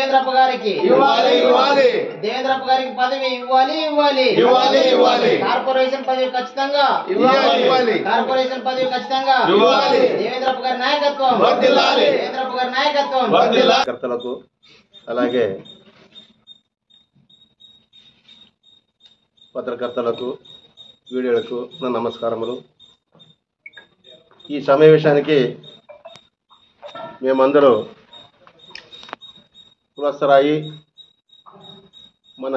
దేవేంద్రప్ప గారికి దేవేంద్రప్ప గారికి పదవి ఇవ్వాలి. కార్పొరేషన్ పదవి ఖచ్చితంగా దేవేంద్రప్ప గారి నాయకత్వం కర్తలకు అలాగే పత్రకర్తలకు వీడియోలకు నా నమస్కారములు. ఈ సమావేశానికి మేమందరూ కులస్థరాయి మన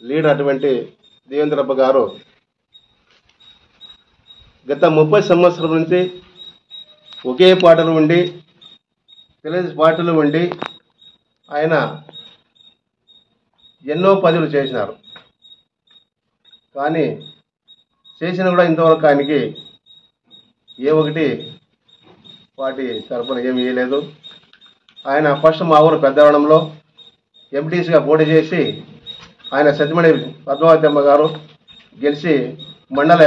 లీడర్ అటువంటి దేవేంద్రప్ప గారు గత 30 సంవత్సరాల నుంచి ఒకే పార్టీలో ఉండి తెలుగు పార్టీలో ఉండి ఆయన ఎన్నో పదవులు చేసినారు. కానీ చేసిన కూడా ఇంతవరకు ఆయనకి ఏ ఒకటి పార్టీ తరఫున ఏమి ఇవ్వలేదు. ఆయన ఫస్ట్ మా ఊరు పెద్దవడంలో ఎంపీటీసీగా పోటీ చేసి ఆయన సత్యమణి పద్మావతి అమ్మ గారు గెలిచి మండల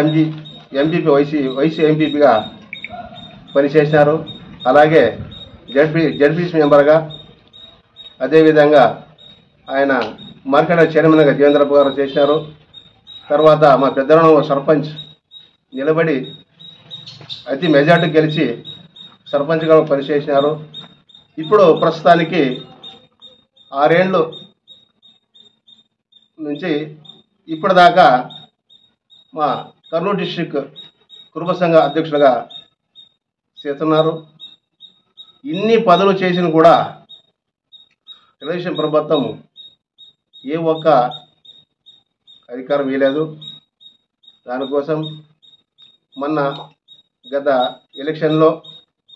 ఎంపీపీ వైసీ ఎంపీపీగా పనిచేసినారు. అలాగే జడ్పీసీ మెంబర్గా, అదేవిధంగా ఆయన మార్కెట్ చైర్మన్గా దేవేంద్రప్ప గారు చేసినారు. తర్వాత మా పెద్దవడం సర్పంచ్ నిలబడి అతి మెజార్టీ గెలిచి సర్పంచ్గా పనిచేసినారు. ఇప్పుడు ప్రస్తుతానికి 6 ఏళ్ళు నుంచి ఇప్పటిదాకా మా కర్నూలు డిస్టిక్ కుటుంబ సంఘ అధ్యక్షులుగా చేస్తున్నారు. ఇన్ని పదవులు చేసిన కూడా తెలుగుదేశం ప్రభుత్వం ఏ ఒక్క అధికారం ఇవ్వలేదు. దానికోసం మొన్న గత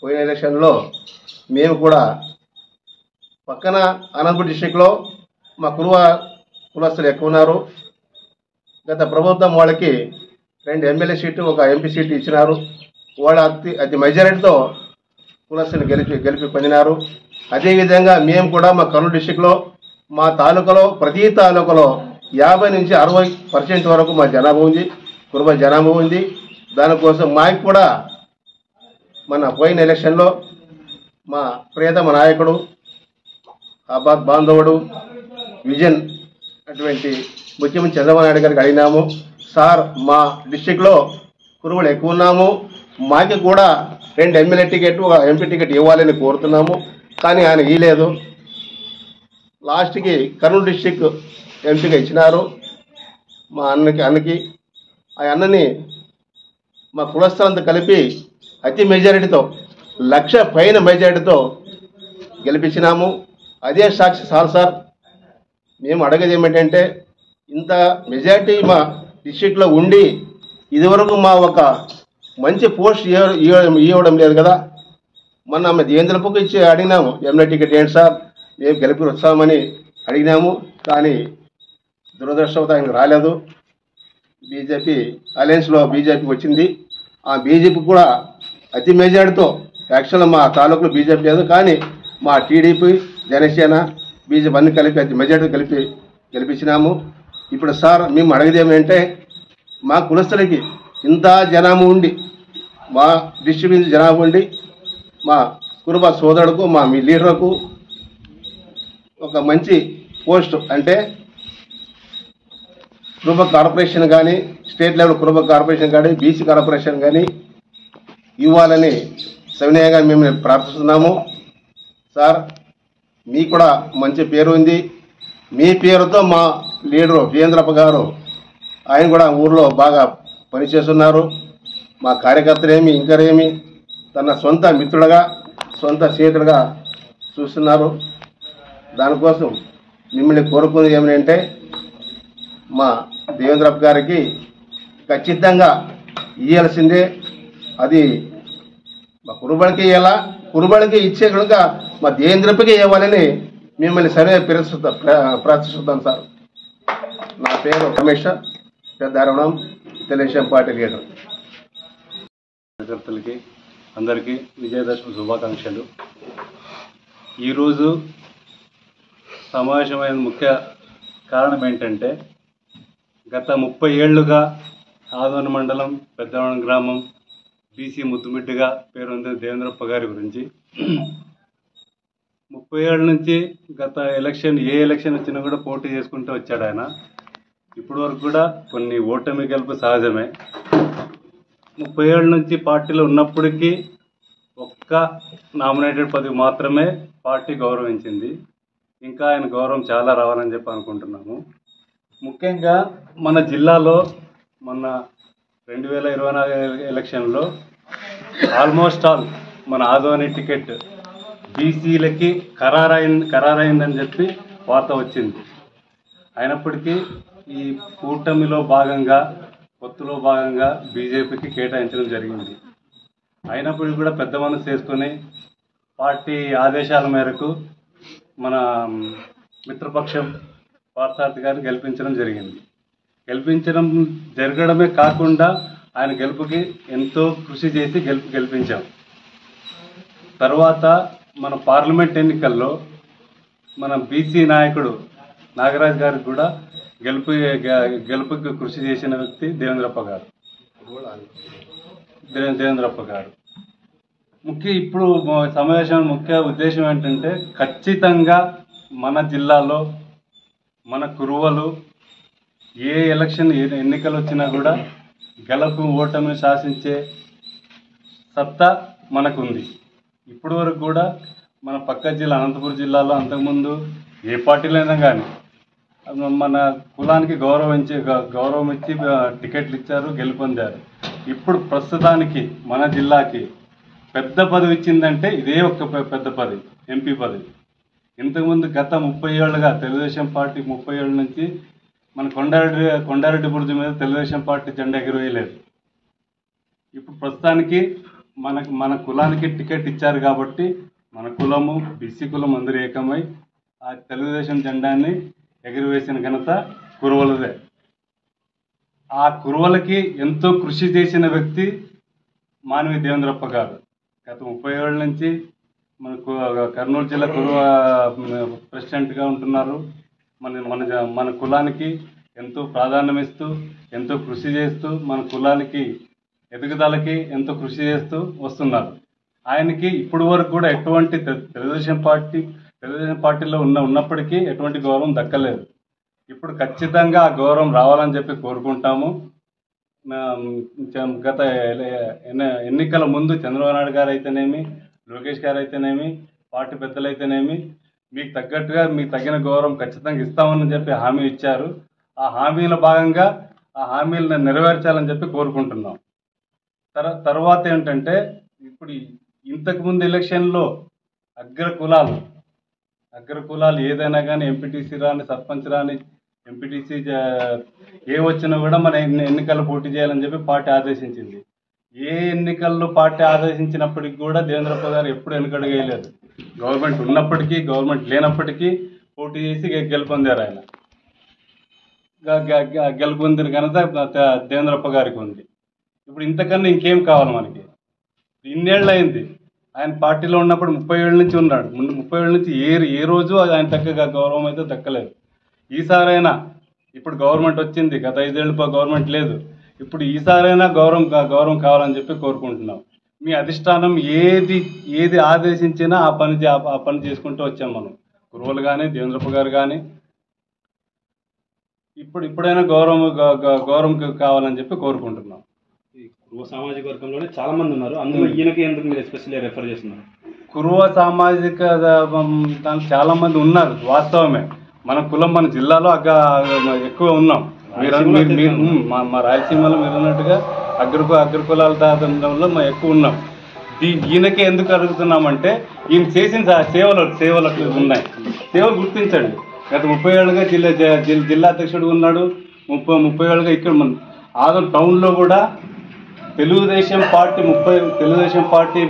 పోయిన ఎలక్షన్లో మేము కూడా పక్కన అనంతపురం డిస్టిక్లో మా కులస్తులు ఎక్కువ ఉన్నారు. గత ప్రభుత్వం వాళ్ళకి 2 ఎమ్మెల్యే సీటు, 1 ఎంపీ సీటు ఇచ్చినారు. వాళ్ళ అతి మెజారిటీతో కులస్తులు గెలిపి పొందినారు. అదేవిధంగా మేము కూడా మా కర్నూలు డిస్టిక్లో మా తాలూకాలో ప్రతి తాలూకాలో 50 నుంచి 60% వరకు మా జనాభా ఉంది, కుటుంబ జనాభా ఉంది. దానికోసం మాకు కూడా మన పోయిన ఎలక్షన్లో మా ప్రియతమ నాయకుడు ఆబాద్ బాంధవుడు విజన్ అటువంటి ముఖ్యమంత్రి చంద్రబాబు నాయుడు గారికి అడిగినాము, సార్ మా డిస్టిక్లో కురువులు ఎక్కువ ఉన్నాము, మాకు కూడా 2 ఎమ్మెల్యే టికెట్, 1 ఎంపీ టికెట్ ఇవ్వాలని కోరుతున్నాము. కానీ ఆయన ఇవ్వలేదు. లాస్ట్కి కర్నూలు డిస్టిక్ ఎంపీగా ఇచ్చినారు మా అన్నకి. ఆ అన్నని మా కులస్థలంతో కలిపి అతి మెజారిటీతో 1,00,000 పైన మెజారిటీతో గెలిపించినాము. అదే సాక్షి చాలు సార్. మేము అడగేది ఏమిటంటే, ఇంత మెజారిటీ మా డిస్టిక్లో ఉండి ఇదివరకు మా ఒక మంచి పోస్ట్ ఇవ్వడం లేదు కదా. మొన్న దేవేంద్రప్పకు ఇచ్చి అడిగినాము, ఎమ్మెల్యే టికెట్ ఏంటి సార్, మేము గెలిపి వస్తామని అడిగినాము. కానీ దురదృష్టవశాత్తు ఆయనకు రాలేదు. బీజేపీ అలయన్స్లో బీజేపీ వచ్చింది. ఆ బీజేపీ కూడా అతి మెజారిటీతో, యాక్చువల్గా మా తాలూకులో బీజేపీ లేదు, కానీ మా టీడీపీ, జనసేన, బీజేపీ అన్ని కలిపి అతి మెజారిటీ కలిపి గెలిపించినాము. ఇప్పుడు సార్ మేము అడిగేది ఏమంటే, మా కులస్తులకి ఇంత జనాభా ఉండి, మా డిస్ట్రిబ్యూషన్ జనాభా ఉండి, మా కుటుంబ సోదరుడుకు, మా మీ లీడర్కు ఒక మంచి పోస్ట్ అంటే కుటుంబ కార్పొరేషన్ కానీ, స్టేట్ లెవెల్ కుటుంబ కార్పొరేషన్ కానీ, బీసీ కార్పొరేషన్ కానీ ఇవ్వాలని సవినయంగా మేము ప్రార్థిస్తున్నాము. సార్ మీకు కూడా మంచి పేరు ఉంది. మీ పేరుతో మా లీడరు దేవేంద్రప్ప గారు ఆయన కూడా ఊర్లో బాగా పనిచేస్తున్నారు. మా కార్యకర్తలేమి ఇంకరేమి తన సొంత మిత్రుడుగా, సొంత స్నేహితుడుగా చూస్తున్నారు. దానికోసం మిమ్మల్ని కోరుకునేది ఏమిటంటే, మా దేవేంద్రప్ప గారికి ఖచ్చితంగా ఇవ్వాల్సిందే. అది మా కురుబడికి ఇవ్వాలా, కురుబడికి ఇచ్చే కనుక మా దేవేంద్రప్పకి ఇవ్వాలని మిమ్మల్ని సరే ప్రార్థిస్తున్నాను సార్. నా పేరు రమేష్, పెద్దారవణం, తెలుగుదేశం పార్టీ లీడర్. కార్యకర్తలకి అందరికీ విజయదశమి శుభాకాంక్షలు. ఈరోజు సమావేశమైన ముఖ్య కారణం ఏంటంటే, గత 30 ఏళ్లుగా ఆదోని మండలం పెద్దవరం గ్రామం బీసీ ముద్దుమిడ్డిగా పేరొందిన దేవేంద్రప్ప గారి గురించి 30 ఏళ్ళ నుంచి గత ఏ ఎలక్షన్ వచ్చినా కూడా పోటీ చేసుకుంటూ వచ్చాడు ఆయన. ఇప్పటి వరకు కూడా కొన్ని ఓటమి గెలుపు సహజమే. 30 ఏళ్ళ నుంచి పార్టీలో ఉన్నప్పటికీ ఒక్క నామినేటెడ్ పదవి మాత్రమే పార్టీ గౌరవించింది. ఇంకా ఆయన గౌరవం చాలా రావాలని చెప్పి అనుకుంటున్నాము. ముఖ్యంగా మన జిల్లాలో మొన్న 2024 ఎలక్షన్లో ఆల్మోస్ట్ ఆల్ మన ఆదోని టికెట్ బీసీలకి ఖరారైందని చెప్పి వార్త వచ్చింది. అయినప్పటికీ ఈ కూటమిలో భాగంగా పొత్తులో భాగంగా బీజేపీకి కేటాయించడం జరిగింది. అయినప్పటికీ కూడా పెద్ద మనసు చేసుకొని పార్టీ ఆదేశాల మేరకు మన మిత్రపక్షం పార్థసారథి గారిని గెలిపించడం జరిగింది. జరగడమే కాకుండా ఆయన గెలుపుకి ఎంతో కృషి చేసి గెలిపించాం. తర్వాత మన పార్లమెంట్ ఎన్నికల్లో మన బీసీ నాయకుడు నాగరాజ్ గారికి కూడా గెలుపుకి కృషి చేసిన వ్యక్తి దేవేంద్రప్ప గారు. ఇప్పుడు సమావేశం ముఖ్య ఉద్దేశం ఏంటంటే ఖచ్చితంగా మన జిల్లాలో మన కురువలు ఏ ఎలక్షన్ ఎన్నికలు వచ్చినా కూడా గెలుపు ఓటమిని శాసించే సత్తా మనకుంది. ఇప్పటి వరకు కూడా మన పక్క జిల్లా అనంతపురం జిల్లాలో అంతకుముందు ఏ పార్టీలైనా కానీ మన కులానికి గౌరవం ఇచ్చి టికెట్లు ఇచ్చారు, గెలుపొందారు. ఇప్పుడు ప్రస్తుతానికి మన జిల్లాకి పెద్ద పదవి ఇచ్చిందంటే ఇదే ఒక పెద్ద పదవి, ఎంపీ పదవి. ఇంతకుముందు గత 30 ఏళ్ళుగా తెలుగుదేశం పార్టీ 30 ఏళ్ళ నుంచి మన కొండారెడ్డి బుర్జు మీద తెలుగుదేశం పార్టీ జెండా ఎగురవేయలేదు. ఇప్పుడు ప్రస్తుతానికి మన కులానికి టికెట్ ఇచ్చారు కాబట్టి మన కులము బీసీ కులం అందరూ ఏకమై ఆ తెలుగుదేశం జెండాన్ని ఎగురవేసిన ఘనత కురువలదే. ఆ కురువలకి ఎంతో కృషి చేసిన వ్యక్తి మానవి దేవేంద్రప్ప గారు. గత 30 ఏళ్ళ నుంచి మనకు కర్నూలు జిల్లా కురువ ప్రెసిడెంట్గా ఉంటున్నారు. మన కులానికి ఎంతో ప్రాధాన్యం ఇస్తూ ఎంతో కృషి చేస్తూ మన కులానికి ఎదుగుదలకి ఎంతో కృషి చేస్తూ వస్తున్నారు. ఆయనకి ఇప్పటి వరకు కూడా ఎటువంటి తెలుగుదేశం పార్టీలో ఉన్నప్పటికీ ఎటువంటి గౌరవం దక్కలేదు. ఇప్పుడు ఖచ్చితంగా ఆ గౌరవం రావాలని చెప్పి కోరుకుంటాము. గత ఎన్నికల ముందు చంద్రబాబు నాయుడు గారు అయితేనేమి, లోకేష్ గారు అయితేనేమి, పార్టీ పెద్దలు అయితేనేమి మీకు తగిన గౌరవం ఖచ్చితంగా ఇస్తామని చెప్పి హామీ ఇచ్చారు. ఆ హామీల భాగంగా ఆ హామీలను నెరవేర్చాలని చెప్పి కోరుకుంటున్నాం. తర్వాత ఏంటంటే ఇప్పుడు ఇంతకుముందు ఎలక్షన్లో అగ్ర కులాలు ఏదైనా కానీ ఎంపీటీసీ రాని, సర్పంచ్ రాని, ఎంపీటీసీ ఏ వచ్చినా కూడా మన ఎన్నికల్లో పోటీ చేయాలని చెప్పి పార్టీ ఆదేశించింది. ఏ ఎన్నికల్లో పార్టీ ఆదేశించినప్పటికీ కూడా దేవేంద్రప్ప గారు ఎప్పుడు వెనుకడుగేయలేదు. గవర్నమెంట్ ఉన్నప్పటికీ గవర్నమెంట్ లేనప్పటికీ పోటీ చేసి గెలుపొందారు. ఆయన గెలుపొందిన ఘనత దేవేంద్రప్ప గారికి ఉంది. ఇప్పుడు ఇంతకన్నా ఇంకేం కావాలి మనకి? ఇన్నేళ్ళు అయింది ఆయన పార్టీలో ఉన్నప్పుడు. 30 ఏళ్ళ నుంచి ఉన్నాడు. 30 ఏళ్ళ నుంచి ఏ రోజు ఆయన తగ్గ గౌరవం అయితే దక్కలేదు. ఈసారైనా ఇప్పుడు గవర్నమెంట్ వచ్చింది, గత 5 ఏళ్ళు గవర్నమెంట్ లేదు. ఇప్పుడు ఈసారైనా గౌరవం కావాలని చెప్పి కోరుకుంటున్నాం. మీ అధిష్టానం ఏది ఆదేశించినా ఆ పని చేసుకుంటూ వచ్చాం మనం. కురువలు కానీ దేవేంద్రప్ప గారు కానీ ఇప్పుడైనా గౌరవం కావాలని చెప్పి కోరుకుంటున్నాం. కురువ సామాజిక వర్గంలోనే చాలా మంది ఉన్నారు. అందులో ఈయనకి ఎందుకు మీరు ఎస్పెషల్లీ రెఫర్ చేస్తున్నారు? కురువ సామాజిక దాంట్లో చాలా మంది ఉన్నారు, వాస్తవమే. మన కులం మన జిల్లాలో ఎక్కువ ఉన్నాం. మా రాయలసీమలో మీరు అన్నట్టుగా అగ్రకులాల దాదంలో మేము ఎక్కువ ఉన్నాం. ఈయనకే ఎందుకు అడుగుతున్నామంటే ఈయన చేసిన సేవలు ఉన్నాయి. సేవలు గుర్తించండి. గత 30 ఏళ్ళుగా జిల్లా అధ్యక్షుడు ఉన్నాడు. 30 ఏళ్ళుగా ఇక్కడ మన ఆదోని టౌన్లో కూడా తెలుగుదేశం పార్టీ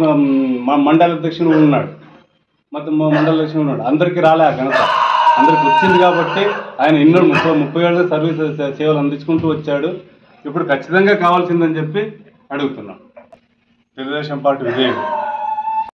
మండల అధ్యక్షుడు ఉన్నాడు. మండల అధ్యక్షుడు ఉన్నాడు. అందరికీ రాలే ఆ ఘనత, అందరికి వచ్చింది కాబట్టి ఆయన 30 ఏళ్ళుగా సర్వీస్ సేవలు అందించుకుంటూ వచ్చాడు. ఇప్పుడు ఖచ్చితంగా కావాల్సిందని చెప్పి అడుగుతున్నాం. తెలుగుదేశం పార్టీ విజయం.